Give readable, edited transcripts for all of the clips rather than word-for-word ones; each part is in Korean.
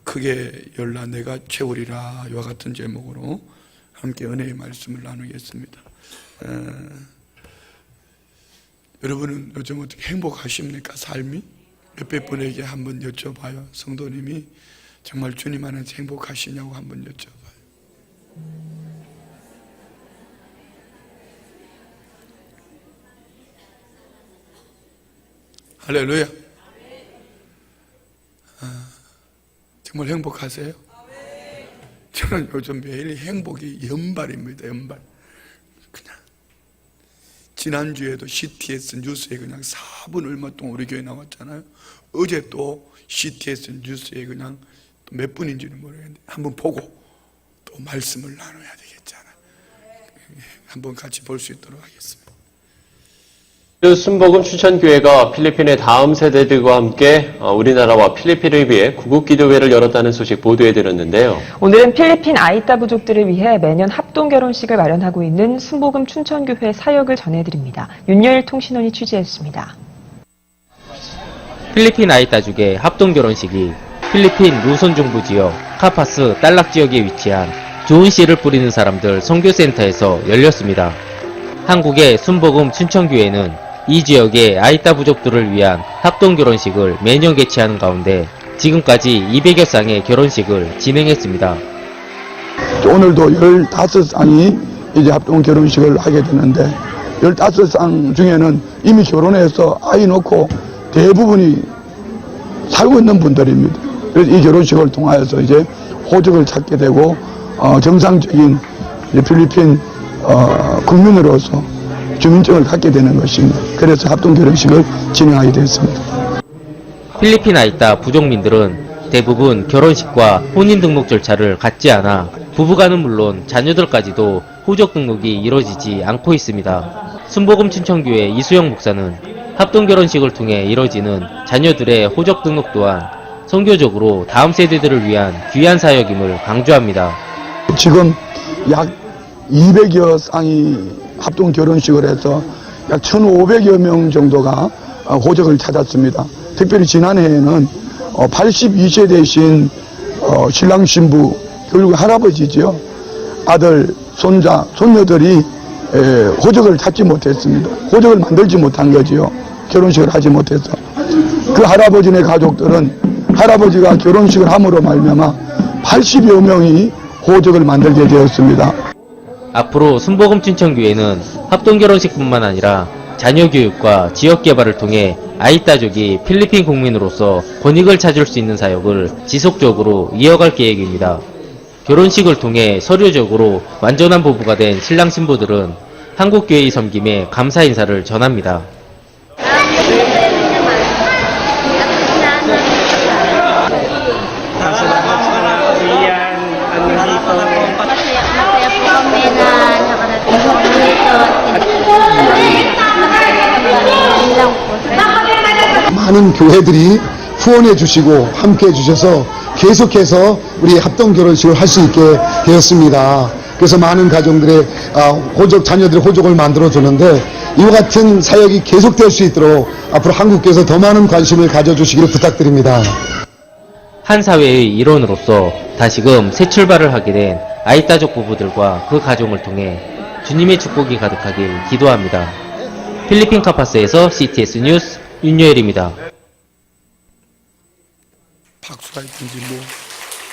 크게 열라 내가 채우리라 이와 같은 제목으로 함께 은혜의 말씀을 나누겠습니다. 여러분은 요즘 어떻게 행복하십니까? 삶이? 몇백 분에게 한번 여쭤봐요. 성도님이 정말 주님 안에서 행복하시냐고 한번 여쭤봐요. 할렐루야. 정말 행복하세요? 저는 요즘 매일 행복이 연발입니다. 연발. 그냥 지난주에도 CTS 뉴스에 그냥 4분 얼마 동안 우리 교회 나왔잖아요. 어제 또 CTS 뉴스에 그냥 또 몇 분인지는 모르겠는데 한번 보고 또 말씀을 나눠야 되겠잖아요. 한번 같이 볼 수 있도록 하겠습니다. 순복음 추천교회가 필리핀의 다음 세대들과 함께 우리나라와 필리핀을 위해 구국기도회를 열었다는 소식 보도해드렸는데요. 오늘은 필리핀 아이따 부족들을 위해 매년 합동결혼식을 마련하고 있는 순복음 춘천교회 사역을 전해드립니다. 윤여일 통신원이 취재했습니다. 필리핀 아이따족의 합동결혼식이 필리핀 루손 중부 지역 카파스 딸락 지역에 위치한 좋은 씨를 뿌리는 사람들 선교센터에서 열렸습니다. 한국의 순복음 춘천교회는 이 지역의 아이따 부족들을 위한 합동결혼식을 매년 개최하는 가운데 지금까지 200여 쌍의 결혼식을 진행했습니다. 오늘도 15쌍이 이제 합동결혼식을 하게 되는데 15쌍 중에는 이미 결혼해서 아이 놓고 대부분이 살고 있는 분들입니다. 그래서 이 결혼식을 통하여서 이제 호적을 찾게 되고 정상적인 필리핀 국민으로서 주민증을 갖게 되는 것입니다. 그래서 합동결혼식을 진행하게 되었습니다. 필리핀 아이따 부족민들은 대부분 결혼식과 혼인등록 절차를 갖지 않아 부부간은 물론 자녀들까지도 호적 등록이 이루어지지 않고 있습니다. 순복음 춘천교회 이수영 목사는 합동결혼식을 통해 이뤄지는 자녀들의 호적 등록 또한 선교적으로 다음 세대들을 위한 귀한 사역임을 강조합니다. 지금 약 200여 쌍이 합동 결혼식을 해서 약 1,500여 명 정도가 호적을 찾았습니다. 특별히 지난해에는 82세 되신 신랑 신부, 결국 할아버지죠. 아들, 손자, 손녀들이 호적을 찾지 못했습니다. 호적을 만들지 못한 거지요. 결혼식을 하지 못해서. 그 할아버지네 가족들은 할아버지가 결혼식을 함으로 말미암아 80여 명이 호적을 만들게 되었습니다. 앞으로 순복음 춘천교회는 합동결혼식뿐만 아니라 자녀교육과 지역개발을 통해 아이따족이 필리핀 국민으로서 권익을 찾을 수 있는 사역을 지속적으로 이어갈 계획입니다. 결혼식을 통해 서류적으로 완전한 부부가 된 신랑 신부들은 한국교회의 섬김에 감사 인사를 전합니다. 많은 교회들이 후원해 주시고 함께 해 주셔서 계속해서 우리 합동 결혼식을 할 수 있게 되었습니다. 그래서 많은 가정들의 자녀들의 호적을 만들어 주는데 이와 같은 사역이 계속될 수 있도록 앞으로 한국교회에서 더 많은 관심을 가져주시기를 부탁드립니다. 한 사회의 일원으로서 다시금 새 출발을 하게 된 아이따족 부부들과 그 가정을 통해 주님의 축복이 가득하길 기도합니다. 필리핀 카파스에서 CTS 뉴스 윤여일입니다. 박수가 있든지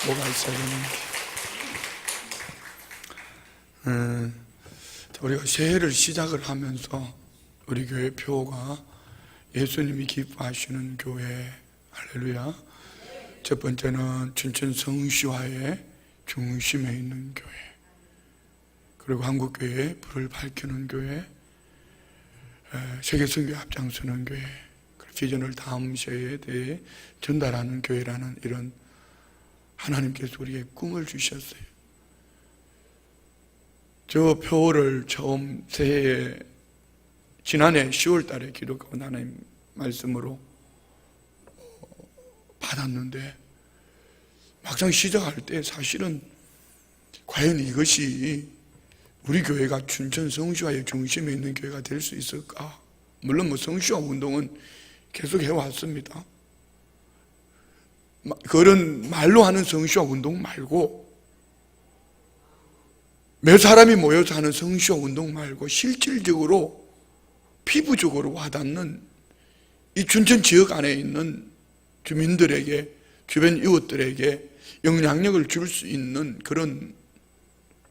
뭐가 있어야 되는데 우리가 새해를 시작을 하면서 우리 교회 표가 예수님이 기뻐하시는 교회 할렐루야. 첫 번째는 춘천 성시화의 중심에 있는 교회, 그리고 한국교회의 불을 밝히는 교회, 세계선교에 앞장서는 교회, 비전을 다음 세대에 대해 전달하는 교회라는 이런 하나님께서 우리에게 꿈을 주셨어요. 저 표를 처음 새해에 지난해 10월 달에 기록하고 하나님 말씀으로 받았는데 막상 시작할 때 사실은 과연 이것이 우리 교회가 춘천 성시화의 중심에 있는 교회가 될 수 있을까? 물론 성시화 운동은 계속 해왔습니다. 그런 말로 하는 성시와 운동 말고, 몇 사람이 모여서 하는 성시와 운동 말고 실질적으로 피부적으로 와닿는 이 춘천 지역 안에 있는 주민들에게, 주변 이웃들에게 영향력을 줄 수 있는 그런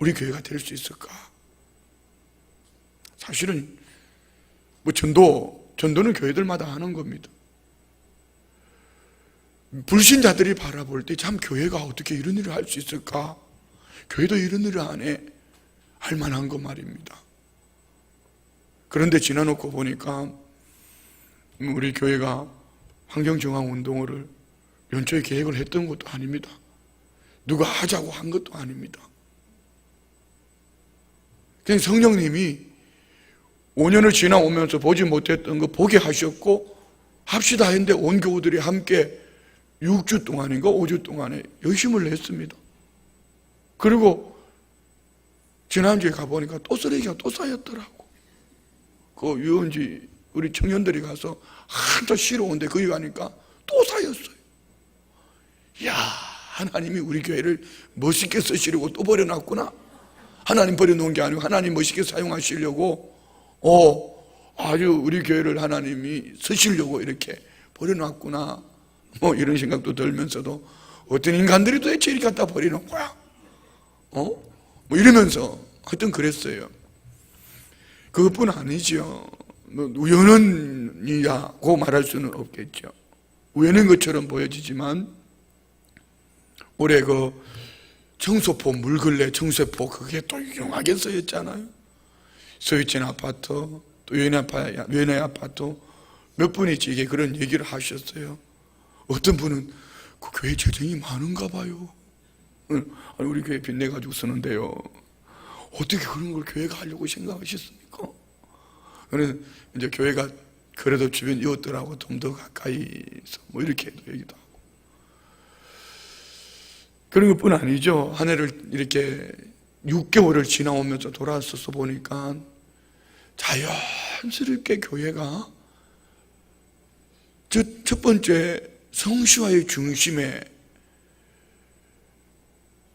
우리 교회가 될 수 있을까? 사실은 뭐 전도는 교회들마다 하는 겁니다. 불신자들이 바라볼 때 참 교회가 어떻게 이런 일을 할 수 있을까? 교회도 이런 일을 안 해. 할 만한 거 말입니다. 그런데 지나놓고 보니까 우리 교회가 환경정화운동을 연초에 계획을 했던 것도 아닙니다. 누가 하자고 한 것도 아닙니다. 그냥 성령님이 5년을 지나오면서 보지 못했던 거 보게 하셨고 합시다 했는데 온 교우들이 함께 6주 동안인가 5주 동안에 열심을 냈습니다. 그리고 지난주에 가보니까 또 쓰레기가 또 쌓였더라고. 그 유원지 우리 청년들이 가서 한참 쉬러 오는데 거기 가니까 또 쌓였어요. 이야, 하나님이 우리 교회를 멋있게 쓰시려고 또 버려놨구나. 하나님 버려놓은 게 아니고 하나님 멋있게 사용하시려고 아주 우리 교회를 하나님이 쓰시려고 이렇게 버려놨구나. 뭐 이런 생각도 들면서도 어떤 인간들이 도대체 이렇게 갖다 버리는 거야? 뭐 이러면서 하여튼 그랬어요. 그것뿐 아니죠. 우연이라고 말할 수는 없겠죠. 우연인 것처럼 보여지지만 올해 그 청소포 물걸레 청소포 그게 또 유용하게 쓰였잖아요. 서유진 아파트 또 연애 아파트 몇 분이 이게 그런 얘기를 하셨어요. 어떤 분은 그 교회 재정이 많은가 봐요. 아니, 우리 교회 빚내가지고 쓰는데요. 어떻게 그런 걸 교회가 하려고 생각하셨습니까? 그래서 이제 교회가 그래도 주변 이웃들하고 좀 더 가까이서 뭐 이렇게 얘기도 하고. 그런 것뿐 아니죠. 한 해를 이렇게 6개월을 지나오면서 돌아서서 보니까 자연스럽게 교회가 첫 번째 성시와의 중심에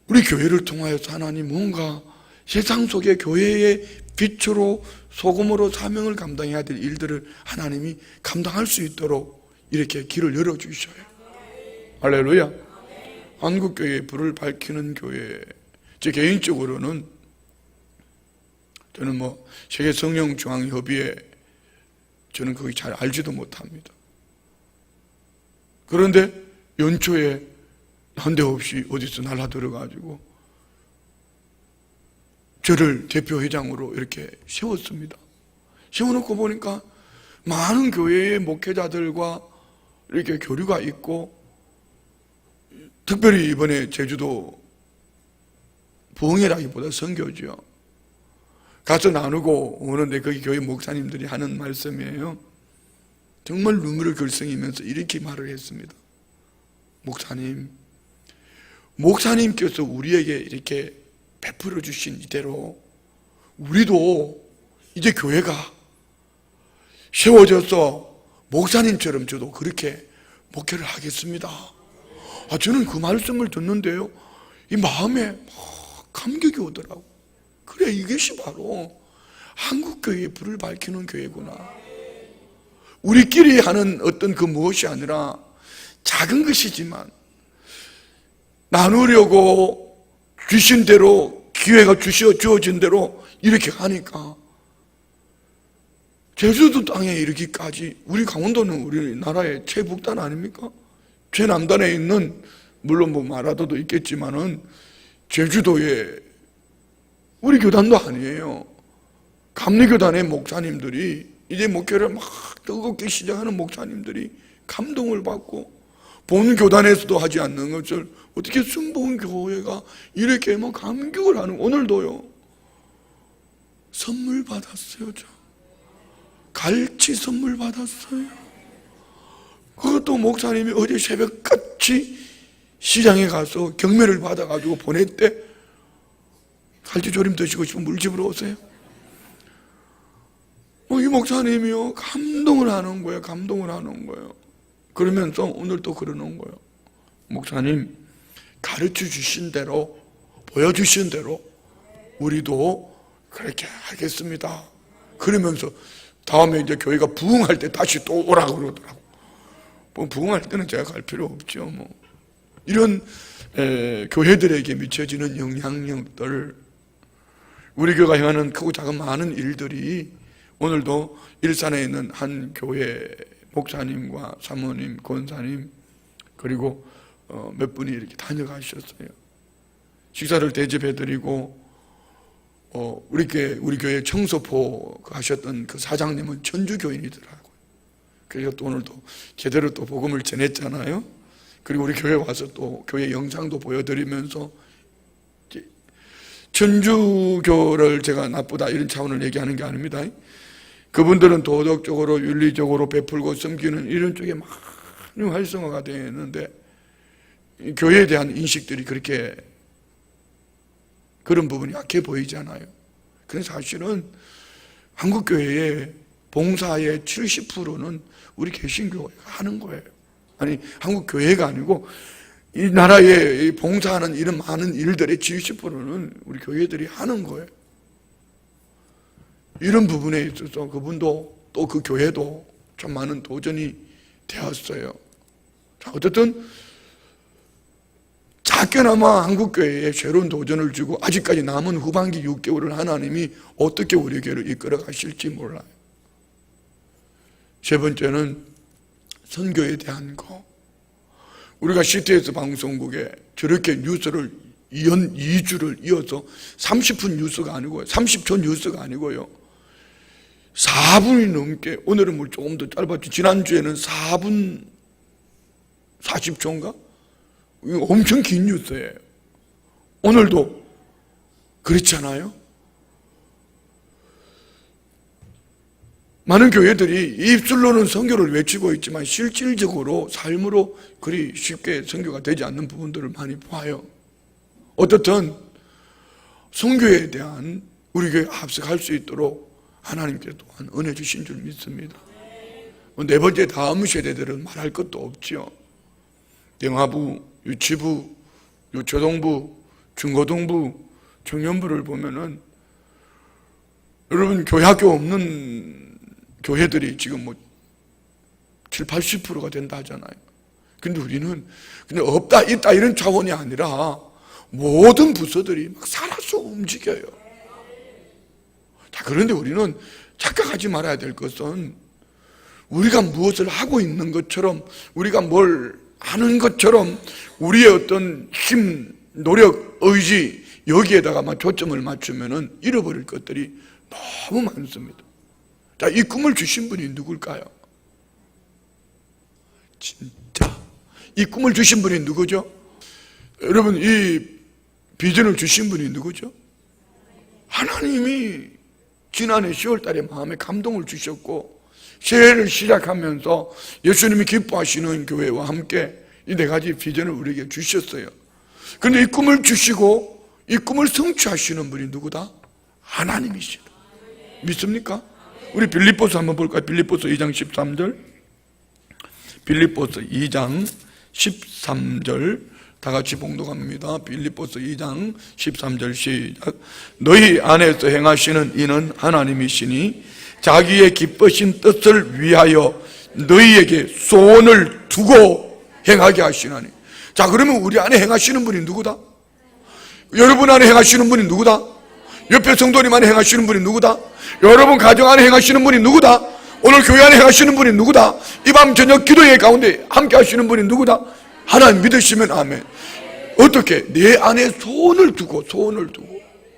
우리 교회를 통하여서 하나님 뭔가 세상 속에 교회의 빛으로 소금으로 사명을 감당해야 될 일들을 하나님이 감당할 수 있도록 이렇게 길을 열어주셔요. 할렐루야. 한국교회의 불을 밝히는 교회. 제 개인적으로는 저는 뭐 세계 성령중앙협의회 저는 거기 잘 알지도 못합니다. 그런데 연초에 난데없이 어디서 날아들어가지고 저를 대표회장으로 이렇게 세웠습니다. 세워놓고 보니까 많은 교회의 목회자들과 이렇게 교류가 있고, 특별히 이번에 제주도 부흥회라기보다 선교죠. 가서 나누고 오는데 거기 교회 목사님들이 하는 말씀이에요. 정말 눈물을 글썽이면서 이렇게 말을 했습니다. 목사님께서 우리에게 이렇게 베풀어 주신 이대로 우리도 이제 교회가 세워져서 목사님처럼 저도 그렇게 목회를 하겠습니다. 저는 그 말씀을 듣는데요, 이 마음에 막 감격이 오더라고. 그래, 이것이 바로 한국교회의 불을 밝히는 교회구나. 우리끼리 하는 어떤 그 무엇이 아니라 작은 것이지만 나누려고 주신 대로, 기회가 주어진 대로 이렇게 하니까 제주도 땅에 이르기까지, 우리 강원도는 우리나라의 최북단 아닙니까? 최남단에 있는, 물론 뭐 마라도도 있겠지만은 제주도에 우리 교단도 아니에요. 감리교단의 목사님들이 이제 목회를 막 뜨겁게 시작하는 목사님들이 감동을 받고, 본 교단에서도 하지 않는 것을 어떻게 순복음교회가 이렇게 막 감격을 하는, 오늘도요 선물 받았어요. 저 갈치 선물 받았어요. 그것도 목사님이 어제 새벽같이 시장에 가서 경매를 받아가지고 보냈대. 갈치조림 드시고 싶으면 물집으로 오세요. 이 목사님이요 감동을 하는 거예요. 감동을 하는 거예요. 그러면서 오늘 또 그러는 거예요. 목사님 가르쳐 주신 대로, 보여주신 대로 우리도 그렇게 하겠습니다. 그러면서 다음에 이제 교회가 부흥할 때 다시 또 오라고 그러더라고. 뭐 부흥할 때는 제가 갈 필요 없죠. 뭐 이런 교회들에게 미쳐지는 영향력들, 우리 교회가 행하는 크고 작은 많은 일들이 오늘도 일산에 있는 한 교회 목사님과 사모님, 권사님 그리고 몇 분이 이렇게 다녀가셨어요. 식사를 대접해드리고 우리 교회 청소포 하셨던 그 사장님은 천주교인이더라고요. 그래서 또 오늘도 제대로 또 복음을 전했잖아요. 그리고 우리 교회 와서 또 교회 영상도 보여드리면서 천주교를 제가 나쁘다 이런 차원을 얘기하는 게 아닙니다. 그분들은 도덕적으로 윤리적으로 베풀고 섬기는 이런 쪽에 많이 활성화가 되어 있는데 교회에 대한 인식들이 그렇게 그런 부분이 약해 보이잖아요. 그래서 사실은 한국교회의 봉사의 70%는 우리 개신교회가 하는 거예요. 아니 한국교회가 아니고 이 나라에 봉사하는 이런 많은 일들의 70%는 우리 교회들이 하는 거예요. 이런 부분에 있어서 그분도 또 그 교회도 참 많은 도전이 되었어요. 자, 어쨌든 작게나마 한국교회에 새로운 도전을 주고 아직까지 남은 후반기 6개월을 하나님이 어떻게 우리 교회를 이끌어 가실지 몰라요. 세 번째는 선교에 대한 거. 우리가 CTS 방송국에 저렇게 뉴스를 2주를 이어서 30분 뉴스가 아니고요, 30초 뉴스가 아니고요, 4분이 넘게, 오늘은 뭐 조금 더 짧았죠. 지난주에는 4분 40초인가? 엄청 긴 뉴스예요. 오늘도 그렇잖아요. 많은 교회들이 입술로는 선교를 외치고 있지만 실질적으로 삶으로 그리 쉽게 선교가 되지 않는 부분들을 많이 봐요. 어떻든 선교에 대한 우리 교회가 합석할 수 있도록 하나님께서 또한 은혜 주신 줄 믿습니다. 네 번째, 다음 세대들은 말할 것도 없죠. 영아부, 유치부, 초등부, 중고등부, 청년부를 보면은 여러분 교회학교 없는 교회들이 지금 뭐 7, 80%가 된다 하잖아요. 근데 우리는 그냥 없다, 있다 이런 차원이 아니라 모든 부서들이 막 살아서 움직여요. 자, 그런데 우리는 착각하지 말아야 될 것은 우리가 무엇을 하고 있는 것처럼, 우리가 뭘 하는 것처럼 우리의 어떤 힘, 노력, 의지 여기에다가만 초점을 맞추면은 잃어버릴 것들이 너무 많습니다. 자, 이 꿈을 주신 분이 누굴까요? 진짜 이 꿈을 주신 분이 누구죠? 여러분, 이 비전을 주신 분이 누구죠? 하나님이 지난해 10월 달에 마음에 감동을 주셨고 새해를 시작하면서 예수님이 기뻐하시는 교회와 함께 이 네 가지 비전을 우리에게 주셨어요. 그런데 이 꿈을 주시고 이 꿈을 성취하시는 분이 누구다? 하나님이시다. 믿습니까? 우리 빌립보서 한번 볼까요? 빌립보서 2장 13절. 빌립보서 2장 13절 다 같이 봉독합니다. 빌립보서 2장 13절 시작. 너희 안에서 행하시는 이는 하나님이시니 자기의 기쁘신 뜻을 위하여 너희에게 소원을 두고 행하게 하시나니. 자, 그러면 우리 안에 행하시는 분이 누구다? 여러분 안에 행하시는 분이 누구다? 옆에 성도님 안에 행하시는 분이 누구다? 여러분 가정 안에 행하시는 분이 누구다? 오늘 교회 안에 행하시는 분이 누구다? 이 밤 저녁 기도회 가운데 함께 하시는 분이 누구다? 하나님 믿으시면 아멘. 어떻게? 내 안에 소원을 두고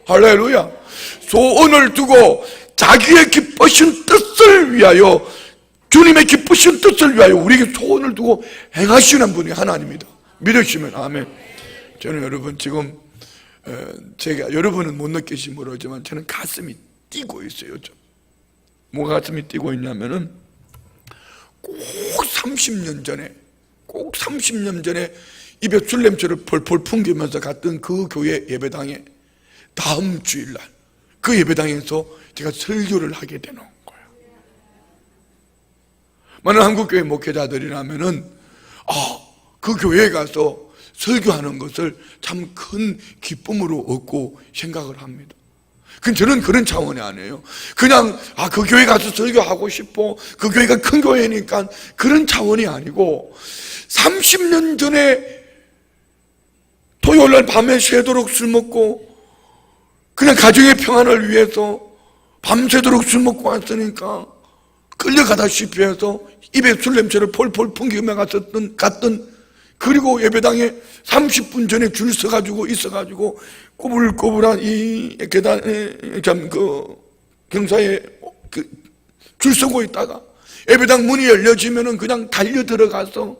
할렐루야. 소원을 두고 자기의 기쁘신 뜻을 위하여, 주님의 기쁘신 뜻을 위하여 우리에게 소원을 두고 행하시는 분이 하나님입니다. 믿으시면 아멘. 저는 여러분 지금 제가, 여러분은 못 느끼시 모르지만 저는 가슴이 뛰고 있어요. 좀. 뭐가 가슴이 뛰고 있냐면은 꼭 30년 전에 입에 술 냄새를 펄펄 풍기면서 갔던 그 교회 예배당에 다음 주일날 그 예배당에서 제가 설교를 하게 되는 거예요. 많은 한국교회 목회자들이라면은 그 교회에 가서 설교하는 것을 참 큰 기쁨으로 얻고 생각을 합니다. 저는 그런 차원이 아니에요. 그냥 그 교회 가서 설교하고 싶어, 그 교회가 큰 교회니까, 그런 차원이 아니고 30년 전에 토요일날 밤에 새도록 술 먹고 그냥 가정의 평안을 위해서 밤새도록 술 먹고 왔으니까 끌려가다시피 해서 입에 술 냄새를 폴폴 풍기며 갔던, 그리고 예배당에 30분 전에 줄 서가지고 있어가지고 꼬불꼬불한 이 계단에 경사에 줄 서고 있다가 예배당 문이 열려지면은 그냥 달려 들어가서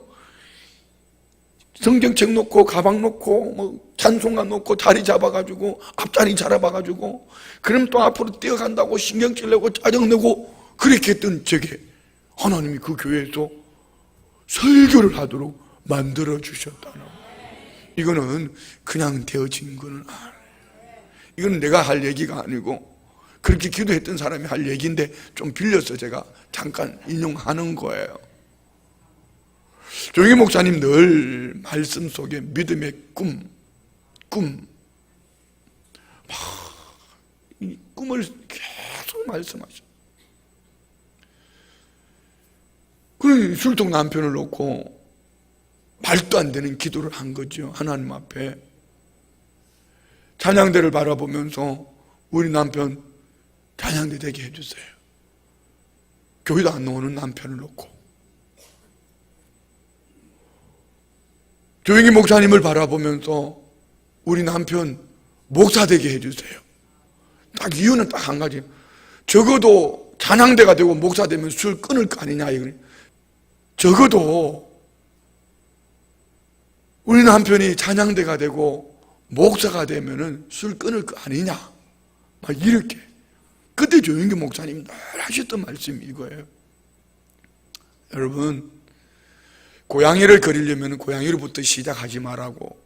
성경책 놓고 가방 놓고 찬송가 놓고 자리 잡아가지고 앞자리 잡아가지고 그럼 또 앞으로 뛰어간다고 신경질 내고 짜증 내고 그렇게 했던 저게 하나님이 그 교회에서 설교를 하도록 만들어 주셨다는 거예요. 이거는 그냥 되어진 거는 아니에요. 이건 내가 할 얘기가 아니고 그렇게 기도했던 사람이 할 얘기인데 좀 빌려서 제가 잠깐 인용하는 거예요. 조영기 목사님 늘 말씀 속에 믿음의 이 꿈을 계속 말씀하셔. 그런 술통 남편을 놓고 말도 안 되는 기도를 한 거죠. 하나님 앞에 찬양대를 바라보면서 우리 남편 찬양대 되게 해주세요. 교회도 안 나오는 남편을 놓고 조영기 목사님을 바라보면서 우리 남편 목사 되게 해주세요. 딱 이유는 딱 한 가지. 적어도 찬양대가 되고 목사 되면 술 끊을 거 아니냐. 적어도 우리 남편이 찬양대가 되고 목사가 되면은 술 끊을 거 아니냐. 막 이렇게. 그때 조영기 목사님 늘 하셨던 말씀이 이거예요. 여러분, 고양이를 그리려면 고양이로부터 시작하지 말라고.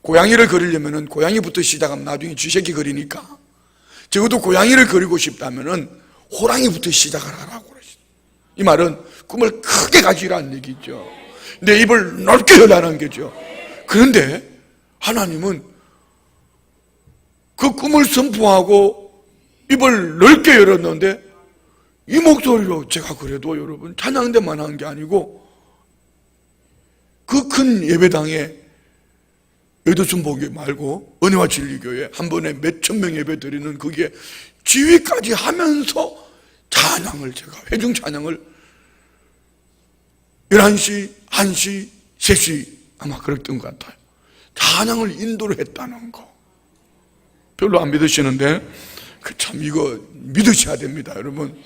고양이를 그리려면 고양이부터 시작하면 나중에 쥐새끼 그리니까 적어도 고양이를 그리고 싶다면 호랑이부터 시작을 하라고 그러시죠. 이 말은 꿈을 크게 가지라는 얘기죠. 내 입을 넓게 열라는 거죠. 그런데 하나님은 그 꿈을 선포하고 입을 넓게 열었는데 이 목소리로 제가 그래도 여러분 찬양대만 한 게 아니고 그 큰 예배당에 여도순복교 말고 은혜와 진리교회 한 번에 몇천 명 예배 드리는 거기에 지휘까지 하면서 찬양을 제가 회중 찬양을 11시, 1시, 3시 아마 그랬던 것 같아요. 찬양을 인도를 했다는 거. 별로 안 믿으시는데 참 이거 믿으셔야 됩니다, 여러분.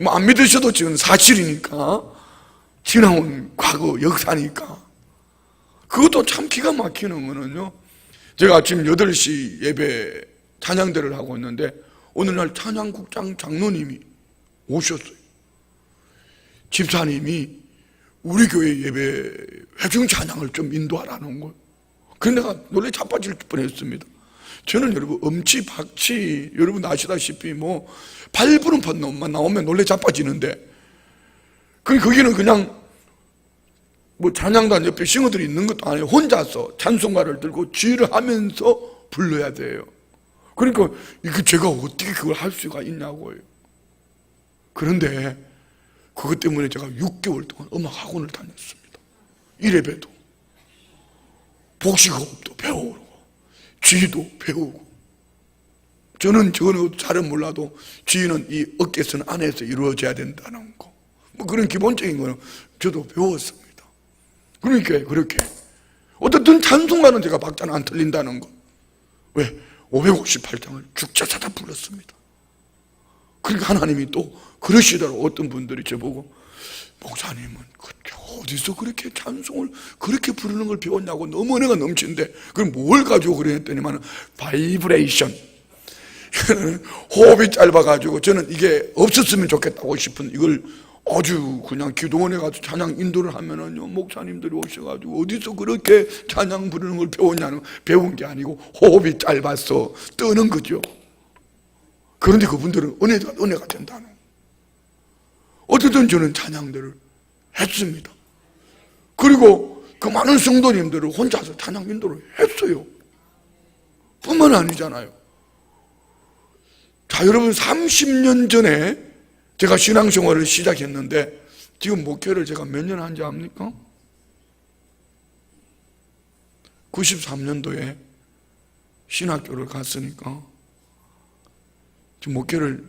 안 믿으셔도 지금 사실이니까, 지나온 과거 역사니까. 그것도 참 기가 막히는 거는요, 제가 아침 8시 예배 찬양대를 하고 있는데 어느 날 찬양국장 장로님이 오셨어요. 집사님이 우리 교회 예배 회중 찬양을 좀 인도하라는 거예요. 그래서 내가 놀래 자빠질 뻔했습니다. 저는 여러분 엄치 박치 여러분 아시다시피 발부름판 나오면 놀래 자빠지는데, 거기는 그냥 찬양단 옆에 싱어들이 있는 것도 아니에요. 혼자서 찬송가를 들고 지휘를 하면서 불러야 돼요. 그러니까 제가 어떻게 그걸 할 수가 있냐고요. 그런데 그것 때문에 제가 6개월 동안 음악 학원을 다녔습니다. 1예배도 복식호흡도 배우고 지휘도 배우고. 저는 잘은 몰라도 지휘는 이 어깨선 안에서 이루어져야 된다는 거, 그런 기본적인 거는 저도 배웠습니다. 그러니까 그렇게 어떻든 찬송가는 제가 박자는 안 틀린다는 거. 왜? 558장을 죽자사다 불렀습니다. 그러니까 하나님이 또 그러시더라고. 어떤 분들이 저보고 목사님은 어디서 그렇게 찬송을 그렇게 부르는 걸 배웠냐고 너무 은혜가 넘치는데 그럼 뭘 가지고 그랬더니만 바이브레이션 호흡이 짧아가지고 저는 이게 없었으면 좋겠다고 싶은 이걸 아주 그냥 기도원에 가서 찬양 인도를 하면은요, 목사님들이 오셔가지고 어디서 그렇게 찬양 부르는 걸 배운 게 아니고 호흡이 짧아서 뜨는 거죠. 그런데 그분들은 은혜가 된다는. 어쨌든 저는 찬양들을 했습니다. 그리고 그 많은 성도님들을 혼자서 찬양 인도를 했어요. 뿐만 아니잖아요. 자, 여러분 30년 전에 제가 신앙생활을 시작했는데 지금 목회를 제가 몇 년 한지 압니까? 93년도에 신학교를 갔으니까 지금 목회를,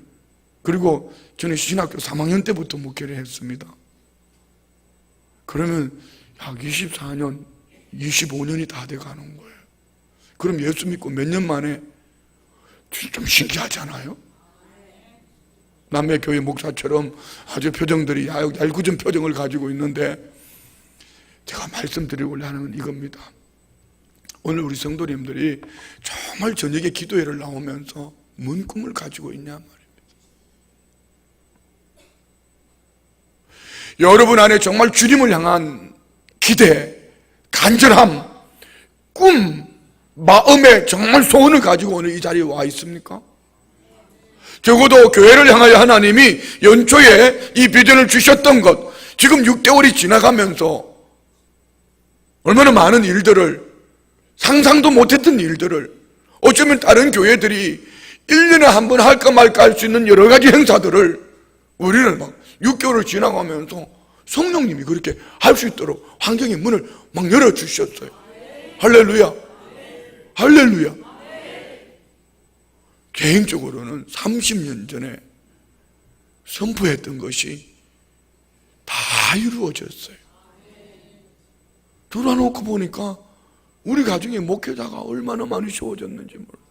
그리고 저는 신학교 3학년 때부터 목회를 했습니다. 그러면 약 24년, 25년이 다 돼가는 거예요. 그럼 예수 믿고 몇 년 만에 좀 신기하잖아요? 남의 교회 목사처럼 아주 표정들이 얄궂은 표정을 가지고 있는데, 제가 말씀드리고자 하는 건 이겁니다. 오늘 우리 성도님들이 정말 저녁에 기도회를 나오면서 뭔 꿈을 가지고 있냐 말입니다. 여러분 안에 정말 주님을 향한 기대, 간절함, 꿈, 마음에 정말 소원을 가지고 오늘 이 자리에 와 있습니까? 적어도 교회를 향하여 하나님이 연초에 이 비전을 주셨던 것, 지금 6개월이 지나가면서 얼마나 많은 일들을, 상상도 못했던 일들을, 어쩌면 다른 교회들이 1년에 한 번 할까 말까 할 수 있는 여러 가지 행사들을 우리는 막 6개월을 지나가면서 성령님이 그렇게 할 수 있도록 환경의 문을 막 열어주셨어요. 할렐루야, 할렐루야. 개인적으로는 30년 전에 선포했던 것이 다 이루어졌어요. 돌아놓고 보니까 우리 가정의 목회자가 얼마나 많이 쉬워졌는지 몰라요.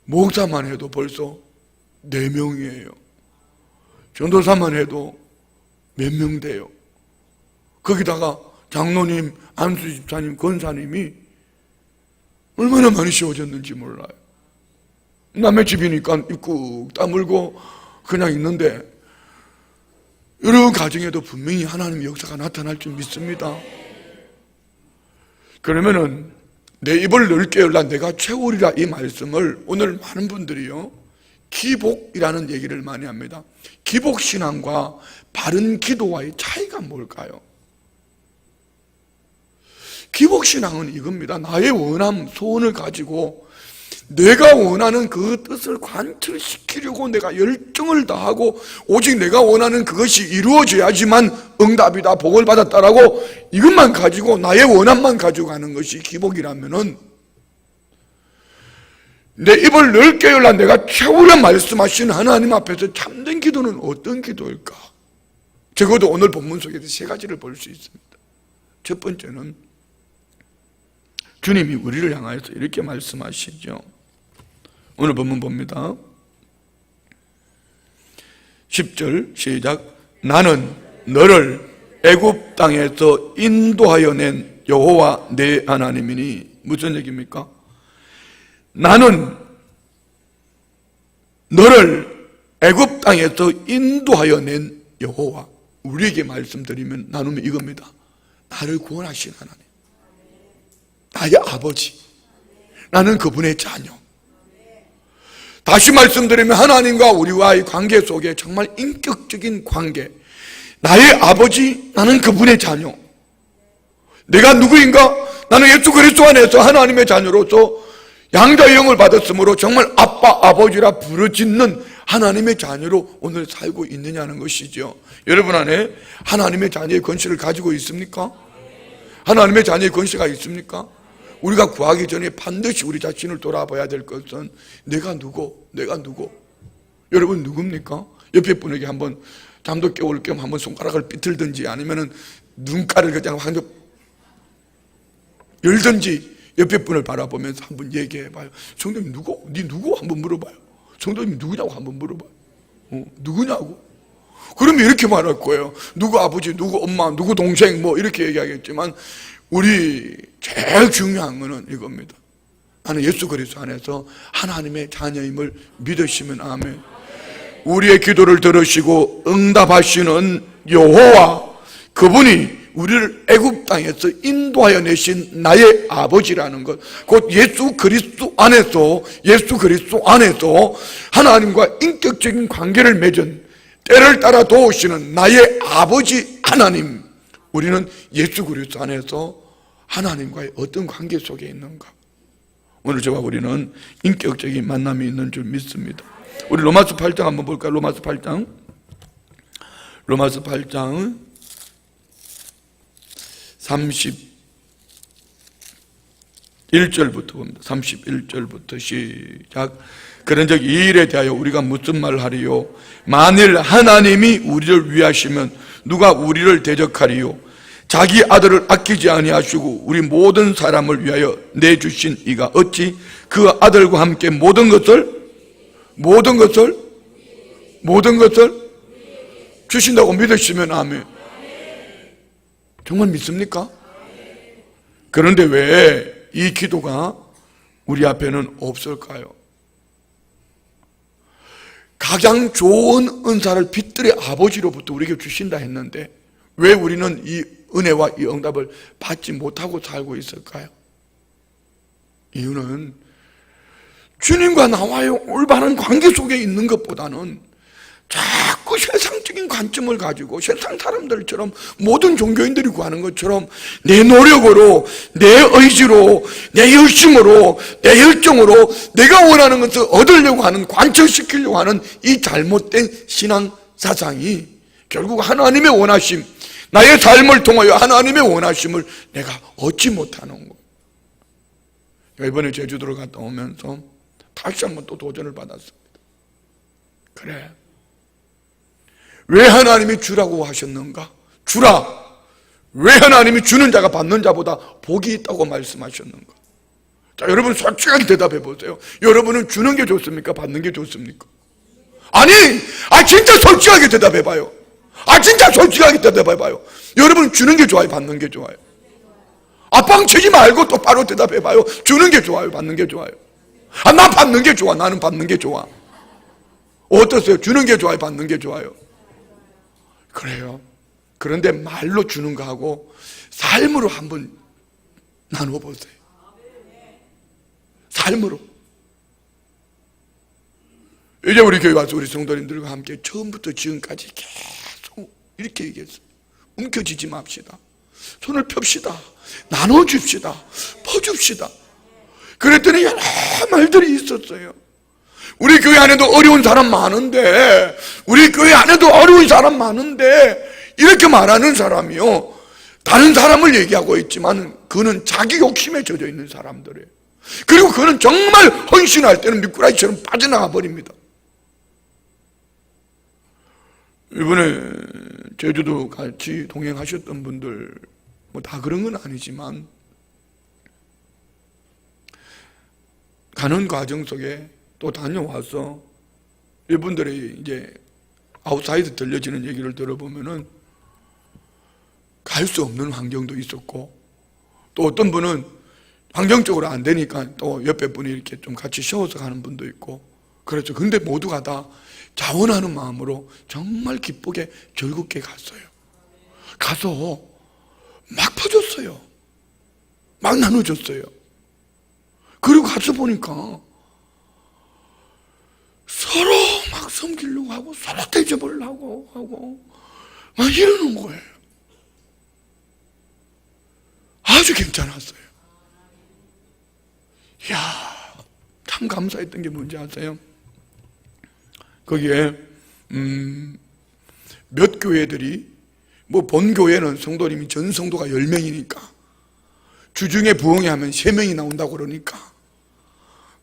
목사만 해도 벌써 4명이에요. 전도사만 해도 몇 명 돼요. 거기다가 장로님, 안수 집사님, 권사님이 얼마나 많이 쉬워졌는지 몰라요. 남의 집이니까 꾹 다물고 그냥 있는데 여러 가정에도 분명히 하나님의 역사가 나타날 줄 믿습니다. 그러면은 내 입을 넓게 열라 내가 채우리라, 이 말씀을 오늘 많은 분들이요, 기복이라는 얘기를 많이 합니다. 기복신앙과 바른 기도와의 차이가 뭘까요? 기복신앙은 이겁니다. 나의 원함, 소원을 가지고 내가 원하는 그 뜻을 관철시키려고 내가 열정을 다하고 오직 내가 원하는 그것이 이루어져야지만 응답이다, 복을 받았다라고 이것만 가지고 나의 원함만 가지고 가는 것이 기복이라면은, 내 입을 넓게 열라 내가 채우려 말씀하신 하나님 앞에서 참된 기도는 어떤 기도일까? 적어도 오늘 본문 속에서 3가지를 볼 수 있습니다. 첫 번째는 주님이 우리를 향하여서 이렇게 말씀하시죠. 오늘 본문 봅니다. 10절 시작. 나는 너를 애굽 땅에서 인도하여 낸 여호와 내 하나님이니. 무슨 얘기입니까? 나는 너를 애굽 땅에서 인도하여 낸 여호와. 우리에게 말씀드리면 나누면 이겁니다. 나를 구원하신 하나님, 나의 아버지, 나는 그분의 자녀. 다시 말씀드리면 하나님과 우리와의 관계 속에 정말 인격적인 관계, 나의 아버지, 나는 그분의 자녀. 내가 누구인가? 나는 예수 그리스도 안에서 하나님의 자녀로서 양자의 영을 받았으므로 정말 아빠, 아버지라 부르짖는 하나님의 자녀로 오늘 살고 있느냐는 것이죠. 여러분 안에 하나님의 자녀의 권세를 가지고 있습니까? 하나님의 자녀의 권세가 있습니까? 우리가 구하기 전에 반드시 우리 자신을 돌아봐야 될 것은 내가 누구? 여러분 누굽니까? 옆에 분에게 한번 잠도 깨울 겸 한번 손가락을 비틀든지 아니면은 눈가를 그냥 한번 열든지 옆에 분을 바라보면서 한번 얘기해봐요. 성도님 누구? 네 누구? 한번 물어봐요. 성도님 누구냐고 한번 물어봐요. 누구냐고? 그러면 이렇게 말할 거예요. 누구 아버지, 누구 엄마, 누구 동생 뭐 이렇게 얘기하겠지만 우리 제일 중요한 거는 이겁니다. 나는 예수 그리스도 안에서 하나님의 자녀임을 믿으시면 아멘. 우리의 기도를 들으시고 응답하시는 여호와, 그분이 우리를 애굽 땅에서 인도하여 내신 나의 아버지라는 것, 곧 예수 그리스도 안에서 하나님과 인격적인 관계를 맺은, 때를 따라 도우시는 나의 아버지 하나님, 우리는 예수 그리스도 안에서 하나님과의 어떤 관계 속에 있는가? 오늘 저와 우리는 인격적인 만남이 있는 줄 믿습니다. 우리 로마서 8장 한번 볼까요? 로마서 8장 31절부터 봅니다. 31절부터 시작. 그런즉 이 일에 대하여 우리가 무슨 말을 하리요? 만일 하나님이 우리를 위하시면 누가 우리를 대적하리요? 자기 아들을 아끼지 아니하시고 우리 모든 사람을 위하여 내주신 이가 어찌 그 아들과 함께 모든 것을 주신다고 믿으시면 아멘. 정말 믿습니까? 그런데 왜 이 기도가 우리 앞에는 없을까요? 가장 좋은 은사를 빛들의 아버지로부터 우리에게 주신다 했는데 왜 우리는 이 은혜와 이 응답을 받지 못하고 살고 있을까요? 이유는 주님과 나와의 올바른 관계 속에 있는 것보다는 자꾸 세상적인 관점을 가지고 세상 사람들처럼 모든 종교인들이 구하는 것처럼 내 노력으로, 내 의지로, 내 열심으로, 내 열정으로 내가 원하는 것을 얻으려고 하는, 관철시키려고 하는 이 잘못된 신앙 사상이 결국 하나님의 원하심, 나의 삶을 통하여 하나님의 원하심을 내가 얻지 못하는 거예요. 이번에 제주도를 갔다 오면서 다시 한번 또 도전을 받았습니다. 그래, 왜 하나님이 주라고 하셨는가? 주라! 왜 하나님이 주는 자가 받는 자보다 복이 있다고 말씀하셨는가? 자, 여러분 솔직하게 대답해 보세요. 여러분은 주는 게 좋습니까? 받는 게 좋습니까? 아니! 진짜 솔직하게 대답해 봐요. 진짜 솔직하게 대답해 봐요. 여러분은 주는 게 좋아요? 받는 게 좋아요? 뻥치지 말고 똑바로 대답해 봐요. 주는 게 좋아요? 받는 게 좋아요? 난 받는 게 좋아. 나는 받는 게 좋아. 어떠세요? 주는 게 좋아요? 받는 게 좋아요? 그래요. 그런데 말로 주는 거하고 삶으로 한번 나눠보세요. 삶으로. 이제 우리 교회 와서 우리 성도님들과 함께 처음부터 지금까지 계속 이렇게 얘기했어요. 움켜쥐지 맙시다. 손을 펴시다. 나눠줍시다. 퍼줍시다. 그랬더니 여러 말들이 있었어요. 우리 교회 안에도 어려운 사람 많은데, 우리 교회 안에도 어려운 사람 많은데, 이렇게 말하는 사람이요, 다른 사람을 얘기하고 있지만 그는 자기 욕심에 젖어 있는 사람들이에요. 그리고 그는 정말 헌신할 때는 미꾸라지처럼 빠져나가 버립니다. 이번에 제주도 같이 동행하셨던 분들 뭐 다 그런 건 아니지만 가는 과정 속에 또 다녀와서 이분들이 이제 아웃사이드 들려지는 얘기를 들어보면은 갈 수 없는 환경도 있었고, 또 어떤 분은 환경적으로 안 되니까 또 옆에 분이 이렇게 좀 같이 쉬어서 가는 분도 있고, 그렇죠. 근데 모두가 다 자원하는 마음으로 정말 기쁘게 즐겁게 갔어요. 가서 막 퍼줬어요. 막 나눠줬어요. 그리고 가서 보니까 서로 막 섬기려고 하고 서로 대접을 하고 막 이러는 거예요. 아주 괜찮았어요. 이야, 참 감사했던 게 뭔지 아세요? 거기에 몇 교회들이 뭐 본교회는 성도님이 전 성도가 10명이니까 주중에 부흥회 하면 3명이 나온다고 그러니까,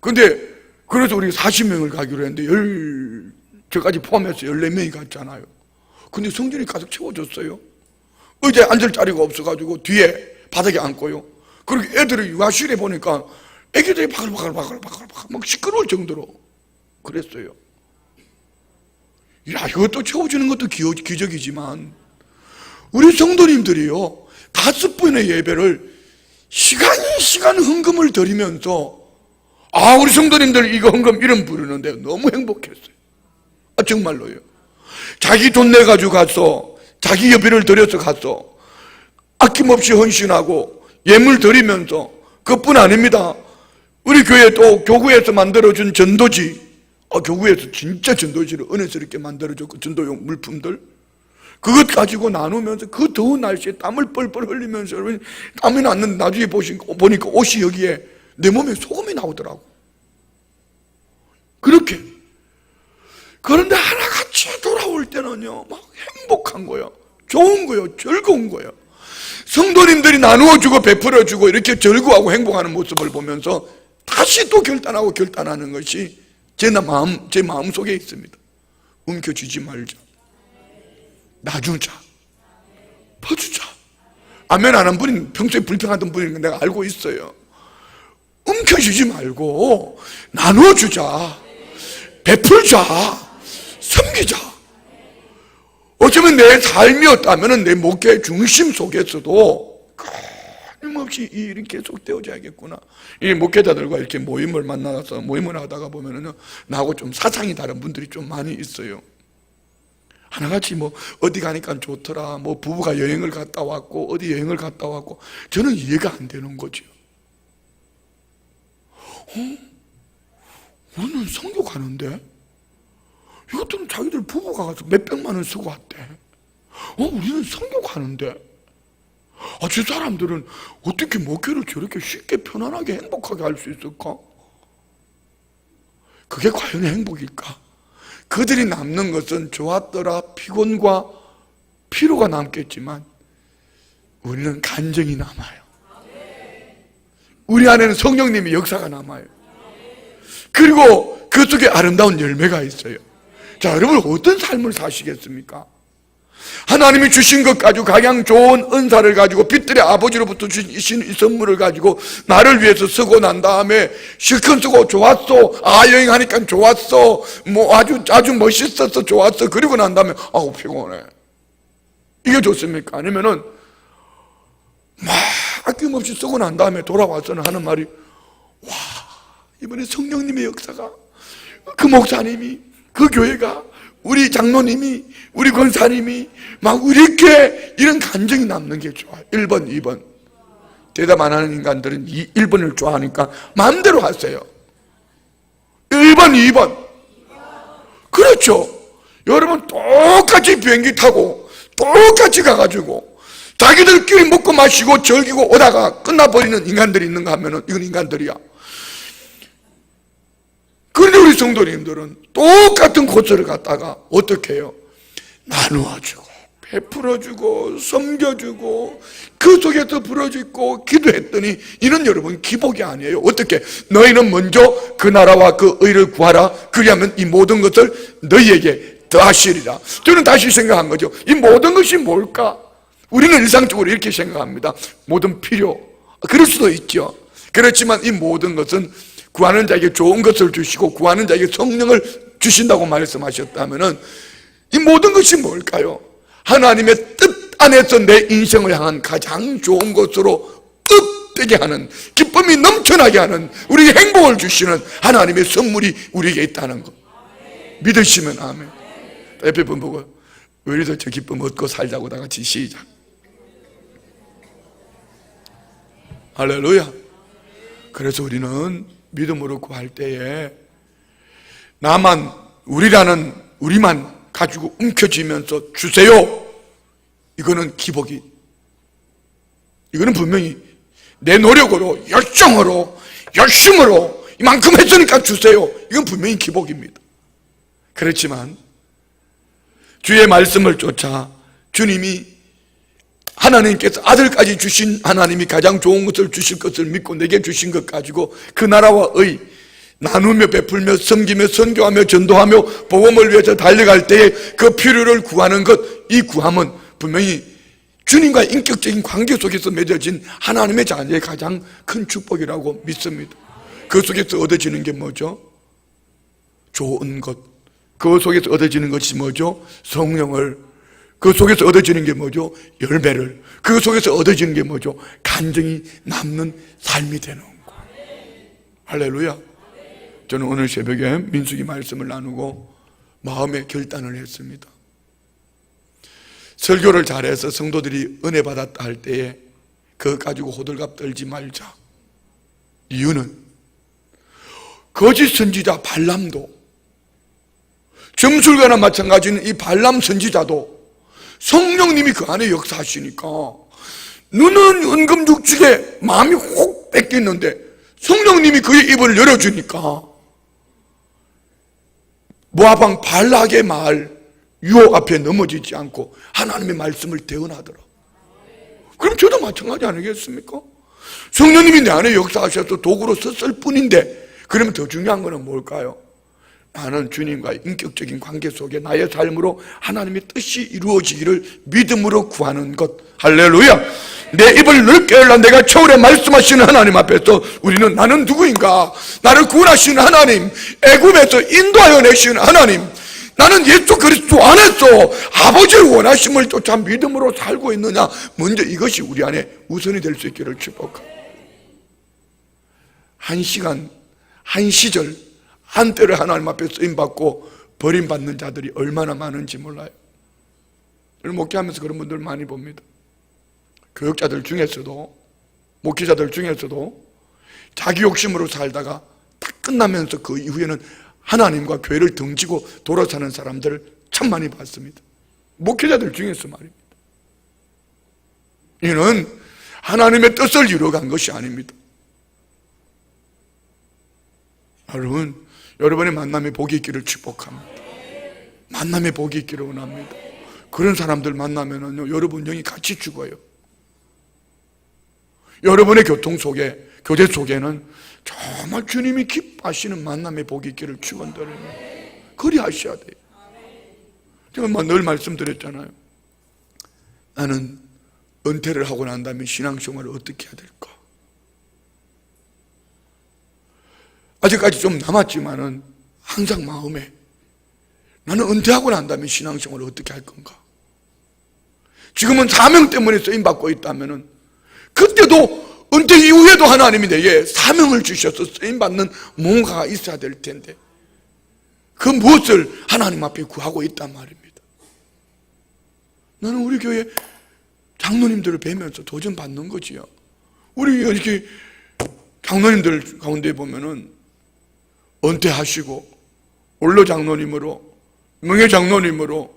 근데 그래서 우리 40명을 가기로 했는데 저까지 포함해서 14명이 갔잖아요. 근데 성전이 가득 채워졌어요. 의자에 앉을 자리가 없어가지고 뒤에 바닥에 앉고요. 그리고 애들이 육아실에 보니까 애기들이 바글바글 막 시끄러울 정도로 그랬어요. 야, 이것도 채워주는 것도 기적이지만 우리 성도님들이요, 5번의 예배를 시간 헌금을 드리면서 우리 성도님들 이거 헌금 이름 부르는데 너무 행복했어요. 정말로요. 자기 돈 내가지고 가서 자기 예배를 드려서 가서 아낌없이 헌신하고 예물 드리면서, 그뿐 아닙니다. 우리 교회 또 교구에서 만들어준 전도지, 교구에서 진짜 전도지를 은혜스럽게 만들어줬고 전도용 물품들, 그것 가지고 나누면서 그 더운 날씨에 땀을 뻘뻘 흘리면서 땀이 났는데 나중에 보니까 옷이 여기에 내 몸에 소금이 나오더라고. 그렇게. 그런데 하나같이 돌아올 때는요, 막 행복한 거예요. 좋은 거예요. 즐거운 거예요. 성도님들이 나누어주고 베풀어주고 이렇게 즐거워하고 행복하는 모습을 보면서 다시 또 결단하는 것이 제 마음 속에 있습니다. 움켜쥐지 말자. 놔주자. 퍼주자. 아멘 안 한 분이 평소에 불평하던 분인 거 내가 알고 있어요. 움켜쥐지 말고 나누어주자. 베풀자. 섬기자. 어쩌면 내 삶이었다면 내 목회 중심 속에서도 끊임없이 이 일이 계속 되어져야겠구나. 이 목회자들과 이렇게 모임을 만나서 모임을 하다가 보면은 나하고 좀 사상이 다른 분들이 좀 많이 있어요. 하나같이 뭐 어디 가니까 좋더라, 뭐 부부가 여행을 갔다 왔고 어디 여행을 갔다 왔고 저는 이해가 안 되는 거죠. 우리는 선교 가는데 이것들은 자기들 부부가 가서 몇백만 원 쓰고 왔대. 우리는 선교 가는데 저 사람들은 어떻게 목회를 저렇게 쉽게 편안하게 행복하게 할 수 있을까? 그게 과연 행복일까? 그들이 남는 것은 좋았더라 피곤과 피로가 남겠지만 우리는 간증이 남아요. 우리 안에는 성령님의 역사가 남아요. 그리고 그 속에 아름다운 열매가 있어요. 자, 여러분 어떤 삶을 사시겠습니까? 하나님이 주신 것 가지고 가장 좋은 은사를 가지고 빛들의 아버지로부터 주신 이 선물을 가지고 나를 위해서 쓰고 난 다음에 실컷 쓰고 좋았어, 여행하니까 좋았어, 뭐 아주 멋있었어, 좋았어, 그리고 난 다음에 피곤해. 이게 좋습니까? 아니면은 막 아낌없이 쓰고 난 다음에 돌아와서는 하는 말이, 와, 이번에 성령님의 역사가, 그 목사님이, 그 교회가, 우리 장로님이, 우리 권사님이 막 이렇게 이런 감정이 남는 게 좋아요. 1번, 2번. 대답 안 하는 인간들은 1번을 좋아하니까 마음대로 하세요. 1번, 2번. 그렇죠. 여러분 똑같이 비행기 타고 똑같이 가가지고 자기들끼리 먹고 마시고 즐기고 오다가 끝나버리는 인간들이 있는가 하면은 이건 인간들이야. 그런데 우리 성도님들은 똑같은 코스를 갔다가 어떻게 해요? 나누어주고 베풀어주고 섬겨주고 그 속에서 부러지고 기도했더니 이는 여러분 기복이 아니에요. 어떻게? 너희는 먼저 그 나라와 그 의를 구하라. 그리하면 이 모든 것을 너희에게 더하시리라. 저는 다시 생각한 거죠. 이 모든 것이 뭘까? 우리는 일상적으로 이렇게 생각합니다. 모든 필요. 그럴 수도 있죠. 그렇지만 이 모든 것은 구하는 자에게 좋은 것을 주시고 구하는 자에게 성령을 주신다고 말씀하셨다면은 이 모든 것이 뭘까요? 하나님의 뜻 안에서 내 인생을 향한 가장 좋은 것으로 뜻되게 하는, 기쁨이 넘쳐나게 하는, 우리에게 행복을 주시는 하나님의 선물이 우리에게 있다는 것. 믿으시면 아멘. 옆에 분 보고 우리도 저 기쁨 얻고 살자고 다 같이 시작. 할렐루야. 그래서 우리는 믿음으로 구할 때에 우리만 가지고 움켜쥐면서 주세요. 이거는 기복이, 이거는 분명히 내 노력으로 열심으로 이만큼 했으니까 주세요. 이건 분명히 기복입니다. 그렇지만 주의 말씀을 쫓아 주님이 하나님께서 아들까지 주신, 하나님이 가장 좋은 것을 주실 것을 믿고 내게 주신 것 가지고 그 나라와 의 나누며 베풀며 섬기며 선교하며 전도하며 복음을 위해서 달려갈 때에 그 필요를 구하는 것, 이 구함은 분명히 주님과 인격적인 관계 속에서 맺어진 하나님의 자녀의 가장 큰 축복이라고 믿습니다. 그 속에서 얻어지는 게 뭐죠? 좋은 것. 그 속에서 얻어지는 것이 뭐죠? 성령을. 그 속에서 얻어지는 게 뭐죠? 열매를. 그 속에서 얻어지는 게 뭐죠? 간증이 남는 삶이 되는 거. 할렐루야. 저는 오늘 새벽에 민수기 말씀을 나누고 마음의 결단을 했습니다. 설교를 잘해서 성도들이 은혜 받았다 할 때에 그것 가지고 호들갑 떨지 말자. 이유는 거짓 선지자 발람도, 점술가나 마찬가지인 이 발람 선지자도 성령님이 그 안에 역사하시니까 눈은 은금죽죽에 마음이 혹 뺏겼는데 성령님이 그의 입을 열어주니까 모압 발락의 말 유혹 앞에 넘어지지 않고 하나님의 말씀을 대언하더라. 그럼 저도 마찬가지 아니겠습니까? 성령님이 내 안에 역사하셔서 도구로 썼을 뿐인데, 그러면 더 중요한 거는 뭘까요? 나는 주님과의 인격적인 관계 속에 나의 삶으로 하나님의 뜻이 이루어지기를 믿음으로 구하는 것. 할렐루야. 내 입을 넓게 열라 내가 겨울에 말씀하시는 하나님 앞에서 우리는 나는 누구인가, 나를 구원하시는 하나님, 애굽에서 인도하여 내시는 하나님, 나는 예수 그리스도 안에서 아버지의 원하심을 쫓아 믿음으로 살고 있느냐, 먼저 이것이 우리 안에 우선이 될 수 있기를 축복합니다. 한 시간, 한 시절, 한 때를 하나님 앞에 쓰임받고 버림받는 자들이 얼마나 많은지 몰라요. 목회하면서 그런 분들 많이 봅니다. 교육자들 중에서도, 목회자들 중에서도 자기 욕심으로 살다가 딱 끝나면서 그 이후에는 하나님과 교회를 등지고 돌아서는 사람들을 참 많이 봤습니다. 목회자들 중에서 말입니다. 이는 하나님의 뜻을 이루어간 것이 아닙니다. 여러분, 여러분의 만남에 복이 있기를 축복합니다. 만남에 복이 있기를 원합니다. 그런 사람들 만나면은요, 여러분 영이 같이 죽어요. 여러분의 교통 속에, 교제 속에는 정말 주님이 기뻐하시는 만남의 복이 있기를 축원드립니다. 그리 하셔야 돼요. 제가 늘 말씀드렸잖아요. 나는 은퇴를 하고 난 다음에 신앙생활을 어떻게 해야 될까? 아직까지 좀 남았지만은 항상 마음에 나는 은퇴하고 난 다음에 신앙생활을 어떻게 할 건가? 지금은 사명 때문에 쓰임받고 있다면은 그때도 은퇴 이후에도 하나님이 내게 사명을 주셔서 쓰임받는 뭔가가 있어야 될 텐데 그 무엇을 하나님 앞에 구하고 있단 말입니다. 나는 우리 교회 장로님들을 뵈면서 도전받는 거지요. 우리 이렇게 장로님들 가운데 보면은 은퇴하시고 원로 장로님으로, 명예 장로님으로,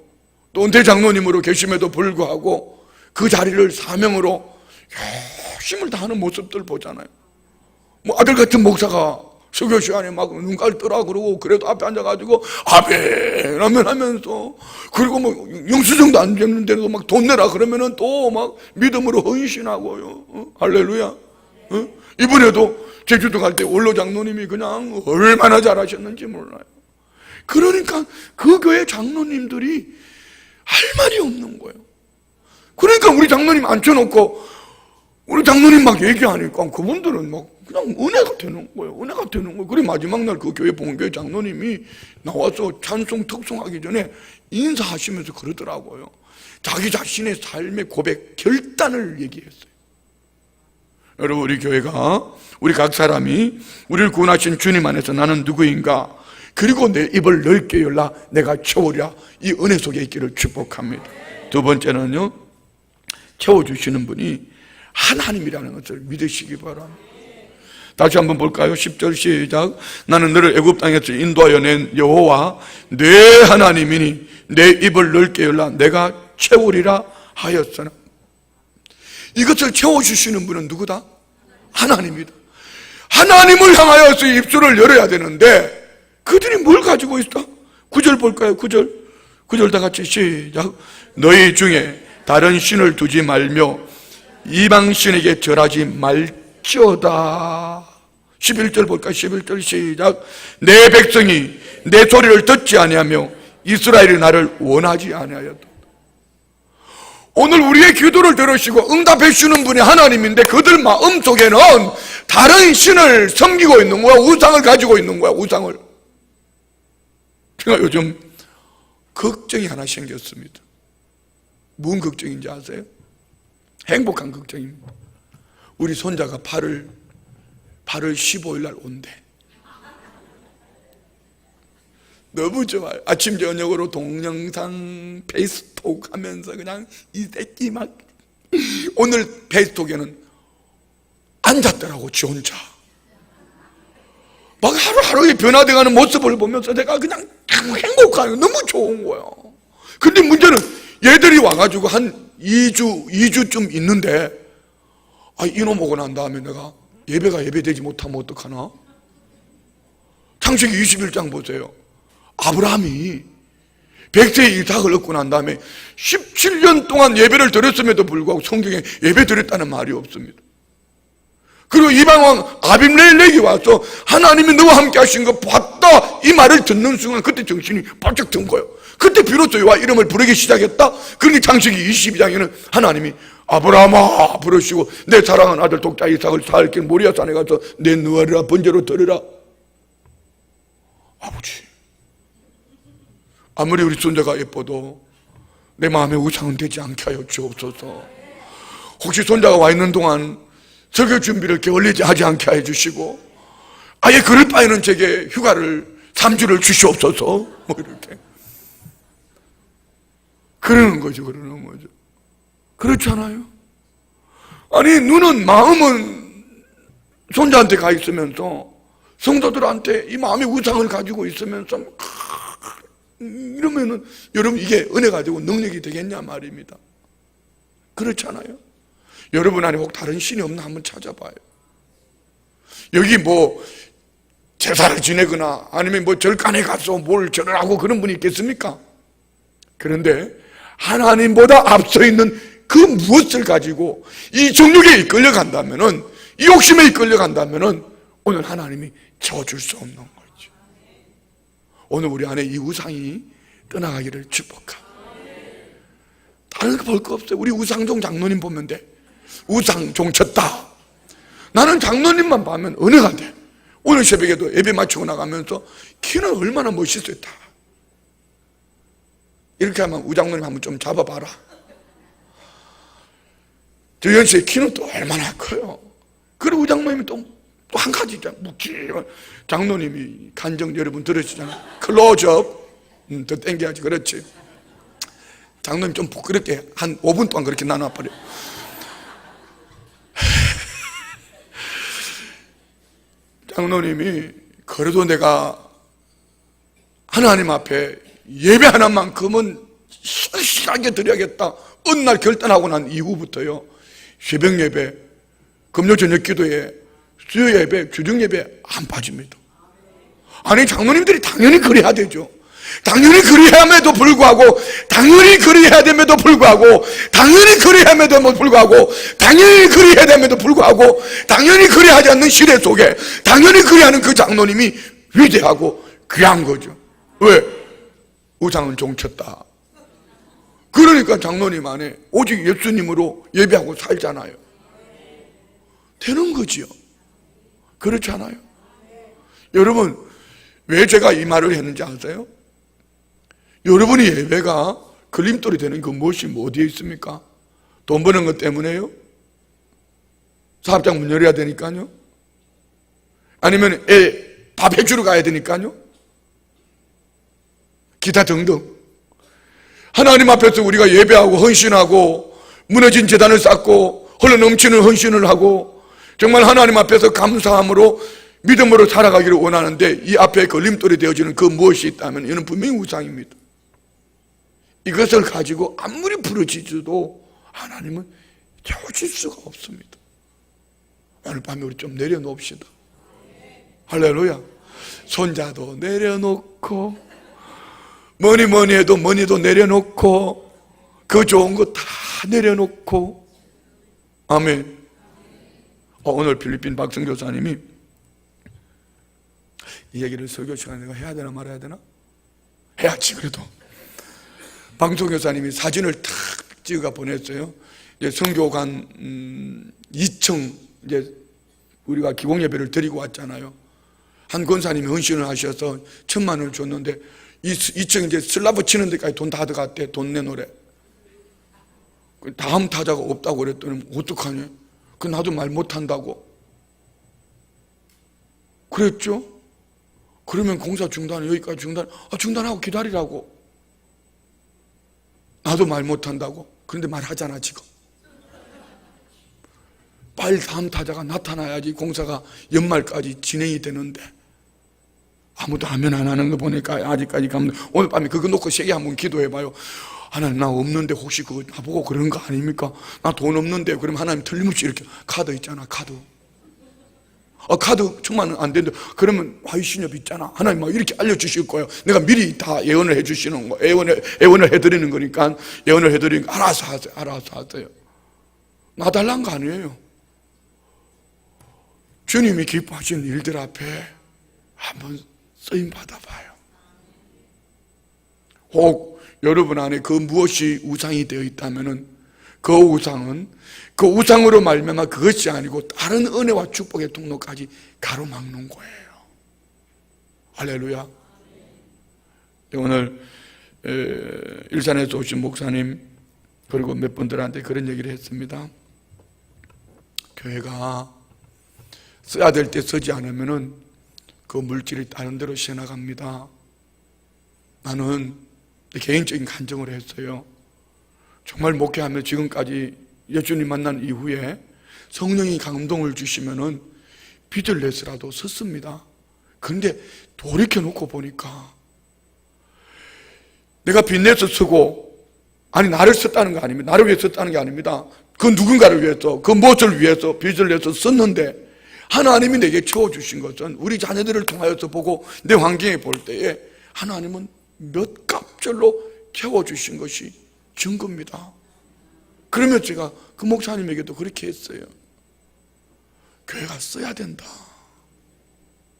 또 은퇴 장로님으로 계심에도 불구하고 그 자리를 사명으로 열심을 다하는 모습들 보잖아요. 뭐 아들 같은 목사가 설교 시간에 막 눈깔 뜨라 그러고, 그래도 앞에 앉아가지고 아멘 아멘 하면서, 그리고 뭐 영수증도 안 줬는데도 막 돈 내라 그러면은 또 막 믿음으로 헌신하고요. 할렐루야. 이번에도 제주도 갈 때 원로 장로님이 그냥 얼마나 잘하셨는지 몰라요. 그러니까 그 교회 장로님들이 할 말이 없는 거예요. 그러니까 우리 장로님 앉혀놓고 우리 장로님 막 얘기하니까 그분들은 막 그냥 은혜가 되는 거예요. 은혜가 되는 거예요. 그리고 마지막 날 그 교회 본교회 장로님이 나와서 찬송 특송하기 전에 인사하시면서 그러더라고요. 자기 자신의 삶의 고백, 결단을 얘기했어요. 여러분, 우리 교회가, 우리 각 사람이 우리를 구원하신 주님 안에서 나는 누구인가, 그리고 내 입을 넓게 열라 내가 채우랴, 이 은혜 속에 있기를 축복합니다. 두 번째는요, 채워주시는 분이 하나님이라는 것을 믿으시기 바랍니다. 다시 한번 볼까요? 10절 시작. 나는 너를 애굽 땅에서 인도하여 낸 여호와 내 하나님이니 내 입을 넓게 열라 내가 채우리라 하였으나. 이것을 채워주시는 분은 누구다? 하나님이다. 하나님을 향하여서 입술을 열어야 되는데 그들이 뭘 가지고 있어? 9절 볼까요? 9절 다 같이 시작. 너희 중에 다른 신을 두지 말며 이방 신에게 절하지 말지어다. 11절 볼까요? 11절 시작. 내 백성이 내 소리를 듣지 아니하며 이스라엘이 나를 원하지 아니하였다. 오늘 우리의 기도를 들으시고 응답해 주는 분이 하나님인데 그들 마음속에는 다른 신을 섬기고 있는 거야. 우상을 가지고 있는 거야. 우상을. 제가 요즘 걱정이 하나 생겼습니다. 무슨 걱정인지 아세요? 행복한 걱정입니다. 우리 손자가 8월 15일 날 온대. 너무 좋아요. 아침 저녁으로 동영상 페이스톡 하면서 그냥 이 새끼 막. 오늘 페이스톡에는 앉았더라고, 지 혼자. 막 하루하루에 변화돼가는 모습을 보면서 내가 그냥 행복하고 너무 좋은 거야. 근데 문제는 얘들이 와가지고 한 2주쯤 있는데, 이놈 오고 난 다음에 내가 예배가 예배되지 못하면 어떡하나? 창세기 21장 보세요. 아브라함이 100세의 이삭을 얻고 난 다음에 17년 동안 예배를 드렸음에도 불구하고 성경에 예배 드렸다는 말이 없습니다. 그리고 이방왕 아비멜렉이 와서 하나님이 너와 함께 하신 거 봤다 이 말을 듣는 순간 그때 정신이 바짝 든 거예요. 그때 비로소 여호와 이름을 부르기 시작했다. 그러니 창세기 22장에는 하나님이 아브라함아 부르시고 내 사랑하는 아들 독자 이삭을 사흘길 모리아 산에 가서 내 누아리라 번제로 드리라. 아버지, 아무리 우리 손자가 예뻐도 내 마음에 우상은 되지 않게 하여 주옵소서. 혹시 손자가 와 있는 동안 설교 준비를 게을리지 하지 않게 해주시고 아예 그럴 바에는 제게 휴가를 3주를 주시옵소서. 뭐 이렇게 그러는 거죠. 그렇잖아요. 아니 눈은 마음은 손자한테 가 있으면서 성도들한테 이 마음의 우상을 가지고 있으면서 이러면은 여러분 이게 은혜가 되고 능력이 되겠냐 말입니다. 그렇잖아요. 여러분 안에 혹 다른 신이 없나 한번 찾아봐요. 여기 뭐 제사를 지내거나 아니면 뭐 절간에 가서 뭘 절을 하고 그런 분이 있겠습니까? 그런데 하나님보다 앞서 있는 그 무엇을 가지고 이 정욕에 이끌려간다면은, 이 욕심에 이끌려간다면은 오늘 하나님이 채워줄 수 없는 거죠. 오늘 우리 안에 이 우상이 떠나가기를 축복합니다. 다른 거 볼 거 없어요. 우리 우상종 장로님 보면 돼. 우상종 쳤다. 나는 장로님만 보면 은혜가 돼. 오늘 새벽에도 예배 마치고 나가면서 키는 얼마나 멋있어요. 다 이렇게 하면 우장로님 한번 좀 잡아봐라. 저 연수의 키는 또 얼마나 커요. 그리고 우장로님이 또 한 가지 있잖아. 묵직한 장로님이 간정 여러분 들으시잖아요. 클로즈업. 더 땡겨야지. 그렇지. 장로님 좀 부끄럽게 한 5분 동안 그렇게 나눠버려. 장로님이 그래도 내가 하나님 앞에 예배 하나만큼은 신실하게 드려야겠다. 어느 날 결단하고 난 이후부터요, 새벽 예배, 금요 저녁 기도에, 수요 예배, 주중 예배 안 빠집니다. 아니 장로님들이 당연히 그래야 되죠. 당연히 그리함에도 불구하고, 당연히 그리해야 됨에도 불구하고, 당연히 그리해야 됨에도 불구하고, 당연히 그리해야 됨에도 불구하고, 당연히 그리하지 않는 시대 속에 당연히 그리하는 그 장로님이 위대하고 귀한 거죠. 왜? 우상은 종쳤다. 그러니까 장로님 안에 오직 예수님으로 예배하고 살잖아요. 되는 거지요. 그렇잖아요. 여러분, 왜 제가 이 말을 했는지 아세요? 여러분이 예배가 걸림돌이 되는 그 무엇이 어디에 있습니까? 돈 버는 것 때문에요? 사업장 문 열어야 되니까요? 아니면 애 밥 해주러 가야 되니까요? 기타 등등. 하나님 앞에서 우리가 예배하고 헌신하고 무너진 제단을 쌓고 흘러넘치는 헌신을 하고 정말 하나님 앞에서 감사함으로 믿음으로 살아가기를 원하는데, 이 앞에 걸림돌이 되어지는 그 무엇이 있다면 이는 분명히 우상입니다. 이것을 가지고 아무리 부르짖어도 하나님은 채워질 수가 없습니다. 오늘 밤에 우리 좀 내려놓읍시다. 할렐루야. 손자도 내려놓고 뭐니 해도 머니도 내려놓고 그 좋은 거 다 내려놓고. 아멘. 오늘 필리핀 박성 교사님이 이 얘기를 설교 시간에 내가 해야 되나 말아야 되나? 해야지. 그래도 박성 교사님이 사진을 탁 찍어가 보냈어요. 이제 성교관 2층 이제 우리가 기공 예배를 드리고 왔잖아요. 한 권사님이 헌신을 하셔서 1,000만 원을 줬는데 2층 이제 슬라브 치는 데까지 돈 다 들어갔대. 돈 내놓으래. 다음 타자가 없다고 그랬더니 어떡하냐? 그 나도 말 못한다고 그랬죠. 그러면 공사 중단, 여기까지 중단하고 기다리라고. 나도 말 못한다고. 그런데 말하잖아 지금. 빨리 다음 타자가 나타나야지 공사가 연말까지 진행이 되는데 아무도 아멘 안 하는 거 보니까 아직까지 가면 오늘 밤에 그거 놓고 세게 한번 기도해봐요. 하나님 나 없는데 혹시 그거 나보고 그런 거 아닙니까? 나 돈 없는데 그럼 하나님 틀림없이 이렇게 카드 있잖아, 카드. 카드 1,000만 원 안 된다. 그러면 화이신협 있잖아. 하나님 막 이렇게 알려주실 거예요. 내가 미리 다 예언을 해주시는 거, 예언을 해드리는 거니까, 예언을 해드리니까 알아서 하세요. 알아서 하세요. 나 달란 거 아니에요. 주님이 기뻐하시는 일들 앞에 한번 쓰임 받아봐요. 혹 여러분 안에 그 무엇이 우상이 되어 있다면은 그 우상은 그 우상으로 말미암아 그것이 아니고 다른 은혜와 축복의 통로까지 가로막는 거예요. 할렐루야. 오늘 일산에서 오신 목사님 그리고 몇 분들한테 그런 얘기를 했습니다. 교회가 써야 될 때 쓰지 않으면은 그 물질이 다른 데로 새나갑니다. 나는 개인적인 간증을 했어요. 정말 목회하며 지금까지 예수님 만난 이후에 성령이 감동을 주시면은 빚을 내서라도 썼습니다. 그런데 돌이켜놓고 보니까 내가 빚 내서 쓰고, 아니 나를 썼다는 거 아닙니다. 나를 위해 썼다는 게 아닙니다. 그 누군가를 위해서, 그 무엇을 위해서 빚을 내서 썼는데 하나님이 내게 채워주신 것은 우리 자녀들을 통하여서 보고 내 환경에 볼 때에 하나님은 몇 갑절로 채워주신 것이 증거입니다. 그러면 제가 그 목사님에게도 그렇게 했어요. 교회가 써야 된다.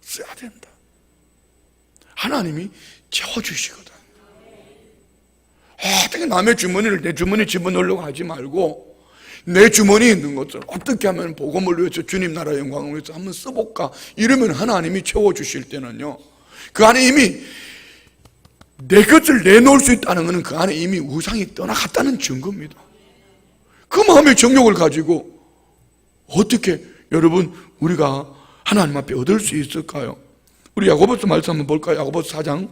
써야 된다. 하나님이 채워주시거든. 어떻게 남의 주머니를 내 주머니에 집어넣으려고 하지 말고 내 주머니에 있는 것을 어떻게 하면 복음을 위해서 주님 나라 영광을 위해서 한번 써볼까? 이러면 하나님이 채워주실 때는요, 그 안에 이미 내 것을 내놓을 수 있다는 것은 그 안에 이미 우상이 떠나갔다는 증거입니다. 그 마음의 정욕을 가지고 어떻게 여러분 우리가 하나님 앞에 얻을 수 있을까요? 우리 야고보서 말씀 한번 볼까요? 야고보서 4장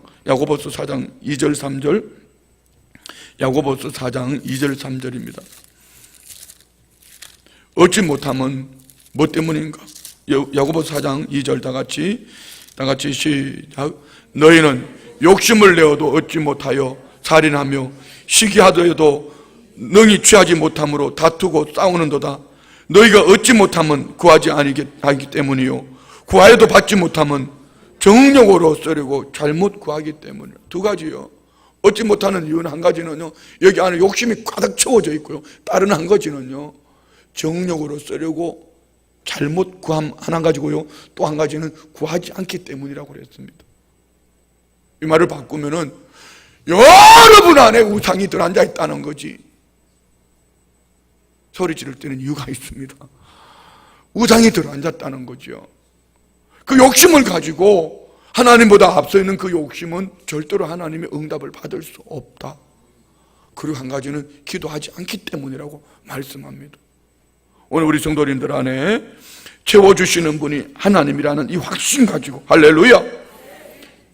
2절 3절, 야고보서 4장 2절 3절입니다. 얻지 못함은 뭐 때문인가? 야고보서 4장 2절 다 같이 시작. 너희는 욕심을 내어도 얻지 못하여 살인하며 시기하더라도 능히 취하지 못함으로 다투고 싸우는도다. 너희가 얻지 못하면 구하지 아니기 때문이요, 구하여도 받지 못하면 정욕으로 쓰려고 잘못 구하기 때문이요. 두 가지요. 얻지 못하는 이유는 한 가지는요, 여기 안에 욕심이 가득 채워져 있고요, 다른 한 가지는요, 정욕으로 쓰려고 잘못 구함 하나 가지고요, 또 한 가지는 구하지 않기 때문이라고 그랬습니다. 이 말을 바꾸면은 여러분 안에 우상이 들어앉아 있다는 거지. 소리 지를 때는 이유가 있습니다. 우상이 들어앉았다는 거죠. 그 욕심을 가지고 하나님보다 앞서 있는 그 욕심은 절대로 하나님의 응답을 받을 수 없다. 그리고 한 가지는 기도하지 않기 때문이라고 말씀합니다. 오늘 우리 성도님들 안에 채워주시는 분이 하나님이라는 이 확신 가지고, 할렐루야,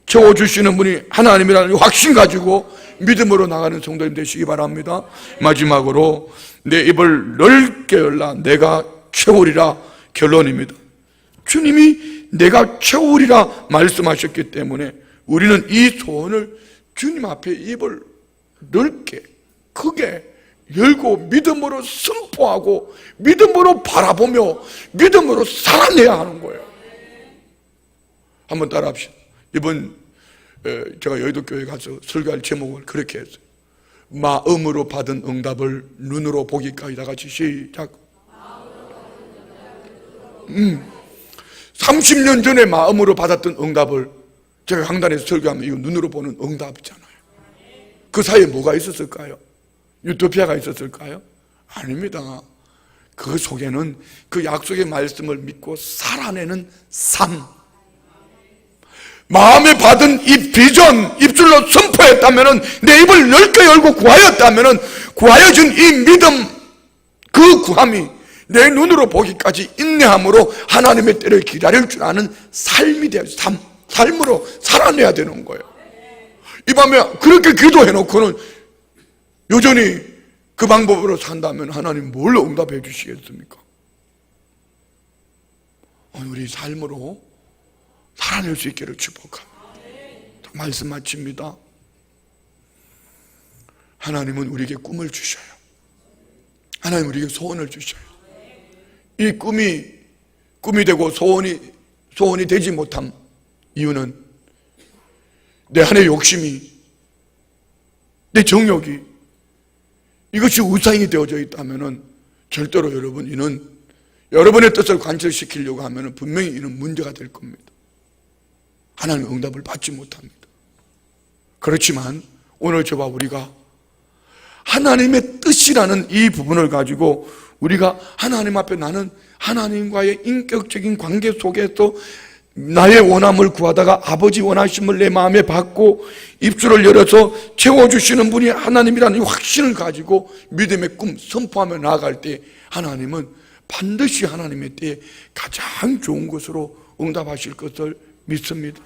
채워주시는 분이 하나님이라는 이 확신 가지고 믿음으로 나가는 성도님 되시기 바랍니다. 마지막으로 내 입을 넓게 열라 내가 채우리라 결론입니다. 주님이 내가 채우리라 말씀하셨기 때문에 우리는 이 소원을 주님 앞에 입을 넓게 크게 열고 믿음으로 선포하고 믿음으로 바라보며 믿음으로 살아내야 하는 거예요. 한번 따라합시다. 이번 제가 여의도 교회 가서 설교할 제목을 그렇게 했어요. 마음으로 받은 응답을 눈으로 보기까지. 다 같이 시작. 30년 전에 마음으로 받았던 응답을 제가 강단에서 설교하면 이거 눈으로 보는 응답이잖아요. 그 사이에 뭐가 있었을까요? 유토피아가 있었을까요? 아닙니다. 그 속에는 그 약속의 말씀을 믿고 살아내는 삶, 마음에 받은 이 비전 입술로 선포했다면, 내 입을 넓게 열고 구하였다면 구하여진 이 믿음, 그 구함이 내 눈으로 보기까지 인내함으로 하나님의 때를 기다릴 줄 아는 삶이 되어 삶으로 살아내야 되는 거예요. 이 밤에 그렇게 기도해놓고는 여전히 그 방법으로 산다면 하나님 뭘로 응답해 주시겠습니까? 오늘 우리 삶으로 살아낼 수 있기를 축복합니다. 말씀 마칩니다. 하나님은 우리에게 꿈을 주셔요. 하나님 우리에게 소원을 주셔요. 이 꿈이 되고 소원이 되지 못한 이유는 내 안의 욕심이, 내 정욕이 이것이 우상이 되어져 있다면 절대로 여러분, 이는 여러분의 뜻을 관철시키려고 하면 분명히 이는 문제가 될 겁니다. 하나님의 응답을 받지 못합니다. 그렇지만 오늘 저와 우리가 하나님의 뜻이라는 이 부분을 가지고 우리가 하나님 앞에, 나는 하나님과의 인격적인 관계 속에서 나의 원함을 구하다가 아버지 원하심을 내 마음에 받고 입술을 열어서 채워주시는 분이 하나님이라는 이 확신을 가지고 믿음의 꿈 선포하며 나아갈 때 하나님은 반드시 하나님의 때에 가장 좋은 것으로 응답하실 것을 믿습니다.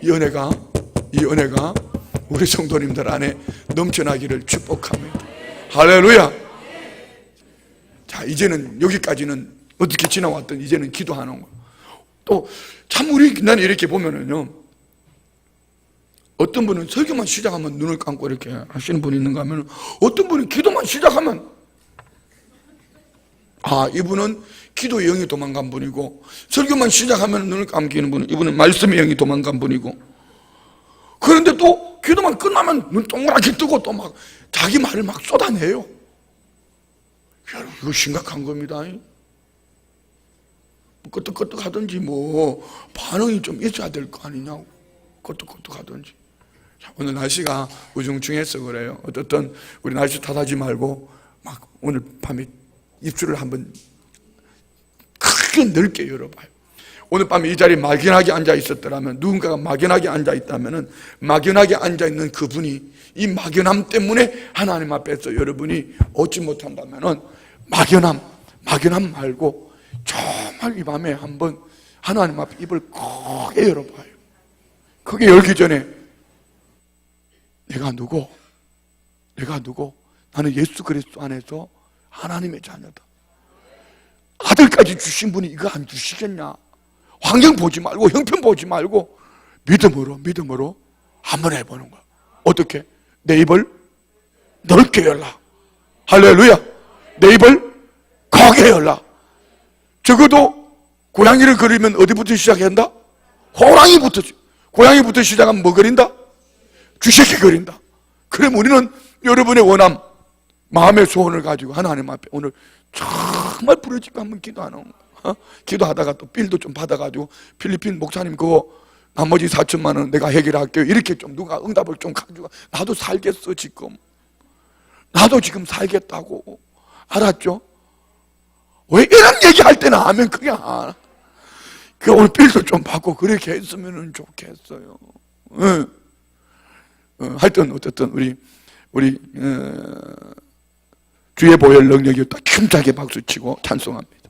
이 은혜가 우리 성도님들 안에 넘쳐나기를 축복합니다. 할렐루야. 자, 이제는 여기까지는 어떻게 지나왔던 이제는 기도하는 거. 또 참 난 이렇게 보면은요, 어떤 분은 설교만 시작하면 눈을 감고 이렇게 하시는 분이 있는가 하면, 어떤 분은 기도만 시작하면, 이분은 기도의 영이 도망간 분이고, 설교만 시작하면 눈을 감기는 분, 이분은 말씀의 영이 도망간 분이고, 그런데 또 기도만 끝나면 눈 동그랗게 뜨고 또 막 자기 말을 막 쏟아내요. 여러분, 이거 심각한 겁니다. 끄떡끄떡 하든지 반응이 좀 있어야 될 거 아니냐고. 끄떡끄떡 하든지. 오늘 날씨가 우중충해서 그래요. 어떻든 우리 날씨 탓하지 말고 막 오늘 밤에 입술을 한번 크게 넓게 열어봐요. 오늘 밤에 이 자리에 막연하게 앉아 있었더라면, 누군가가 막연하게 앉아 있다면 막연하게 앉아 있는 그분이 이 막연함 때문에 하나님 앞에서 여러분이 얻지 못한다면 막연함 말고 정말 이 밤에 한번 하나님 앞에 입을 크게 열어봐요. 크게 열기 전에 내가 누구? 나는 예수 그리스도 안에서 하나님의 자녀다. 아들까지 주신 분이 이거 안 주시겠냐? 환경 보지 말고 형편 보지 말고 믿음으로 한번 해보는 거야. 어떻게? 내 입을 넓게 열라. 할렐루야. 내 입을 크게 열라. 적어도 고양이를 그리면 어디부터 시작한다? 고양이부터 시작하면 뭐 그린다? 쥐새끼 그린다. 그럼 우리는 여러분의 원함, 마음의 소원을 가지고 하나님 앞에 오늘 정말 부르짖고 한번 기도하는 거야. 기도하다가 또 빌도 좀 받아가지고 필리핀 목사님 그거 나머지 4천만 원 내가 해결할게요. 이렇게 좀 누가 응답을 좀 가지고, 나도 살겠어 지금. 나도 지금 살겠다고. 알았죠? 왜 이런 얘기할 때는 하면 그게 오늘 빌도 좀 받고 그렇게 했으면 좋겠어요. 하여튼 어쨌든 우리 주의 보혈 능력이 딱 힘차게 박수치고 찬송합니다.